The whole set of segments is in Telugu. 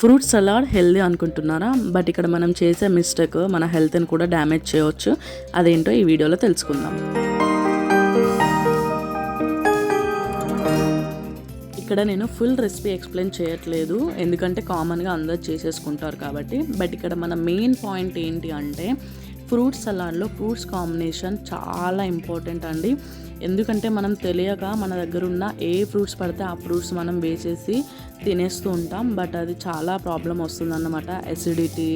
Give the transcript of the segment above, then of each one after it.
ఫ్రూట్ సలాడ్ హెల్దీ అనుకుంటున్నారా? బట్ ఇక్కడ మనం చేసే మిస్టేక్ మన హెల్త్ని కూడా డ్యామేజ్ చేయవచ్చు. అదేంటో ఈ వీడియోలో తెలుసుకుందాం. ఇక్కడ నేను ఫుల్ రెసిపీ ఎక్స్ప్లెయిన్ చేయట్లేదు, ఎందుకంటే కామన్గా అందరు చేసేసుకుంటారు కాబట్టి. బట్ ఇక్కడ మన మెయిన్ పాయింట్ ఏంటి అంటే, ఫ్రూట్ సలాడ్లో ఫ్రూట్స్ కాంబినేషన్ చాలా ఇంపార్టెంట్ అండి. ఎందుకంటే మనం తెలియక మన దగ్గర ఉన్న ఏ ఫ్రూట్స్ పడితే ఆ ఫ్రూట్స్ మనం వేసేసి తినేస్తూ ఉంటాం. బట్ అది చాలా ప్రాబ్లం వస్తుందన్నమాట. Acidity,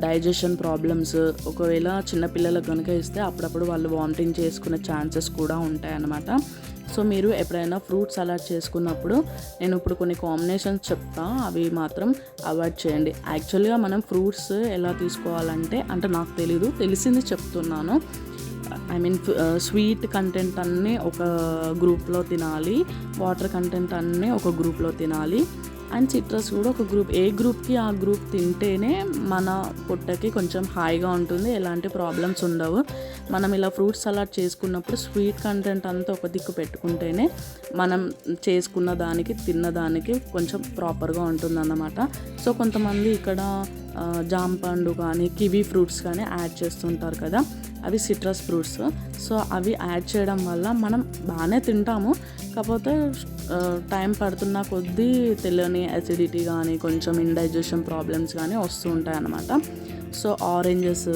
digestion problems. ఒకవేళ చిన్నపిల్లలకు కనుక ఇస్తే అప్పుడప్పుడు వాళ్ళు వామిటింగ్ చేసుకునే ఛాన్సెస్ కూడా ఉంటాయన్నమాట. సో మీరు ఎప్పుడైనా ఫ్రూట్ సలాడ్ చేసుకున్నప్పుడు నేను ఇప్పుడు కొన్ని కాంబినేషన్స్ చెప్తా, అవి మాత్రం అవాయిడ్ చేయండి. యాక్చువల్గా మనం ఫ్రూట్స్ ఎలా తీసుకోవాలంటే, నాకు తెలిసింది చెప్తున్నాను. స్వీట్ కంటెంట్ అన్నీ ఒక గ్రూప్లో తినాలి, వాటర్ కంటెంట్ అన్నీ ఒక గ్రూప్లో తినాలి, అండ్ సిట్రస్ కూడా ఒక గ్రూప్. ఏ గ్రూప్కి ఆ గ్రూప్ తింటేనే మన పొట్టకి కొంచెం హాయిగా ఉంటుంది, ఎలాంటి ప్రాబ్లమ్స్ ఉండవు. మనం ఇలా ఫ్రూట్ సలాడ్ చేసుకున్నప్పుడు స్వీట్ కంటెంట్ అంతా ఒక దిక్కు పెట్టుకుంటేనే మనం చేసుకున్న దానికి తిన్నదానికి కొంచెం ప్రాపర్గా ఉంటుందన్నమాట. సో కొంతమంది ఇక్కడ జామ పండు కానీ కివీ ఫ్రూట్స్ కానీ యాడ్ చేస్తుంటారు కదా, అవి సిట్రస్ ఫ్రూట్స్. సో అవి యాడ్ చేయడం వల్ల మనం బాగానే తింటాము, కాకపోతే టైం పడుతున్న కొద్దీ తెలియని అసిడిటీ కానీ కొంచెం ఇండైజెషన్ ప్రాబ్లమ్స్ కానీ వస్తూ ఉంటాయి అన్నమాట. సో ఆరెంజెస్,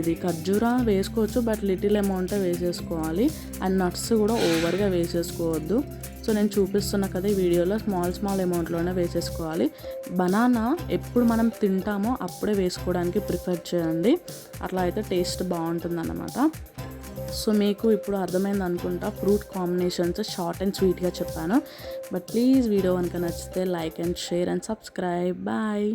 ఇది ఖర్జూరా వేసుకోవచ్చు, బట్ లిటిల్ అమౌంటే వేసేసుకోవాలి. అండ్ నట్స్ కూడా ఓవర్గా వేసేసుకోవద్దు. సో నేను చూపిస్తున్నా కదా ఈ వీడియోలో, స్మాల్ అమౌంట్లోనే వేసేసుకోవాలి. బనానా ఎప్పుడు మనం తింటామో అప్పుడే వేసుకోవడానికి ప్రిఫర్ చేయండి, అట్లా అయితే టేస్ట్ బాగుంటుందన్నమాట. సో మీకు ఇప్పుడు అర్థమైంది అనుకుంటా, ఫ్రూట్ కాంబినేషన్స్ షార్ట్ అండ్ స్వీట్గా చెప్పాను. బట్ ప్లీజ్ వీడియో కనుక నచ్చితే like and share and subscribe. Bye.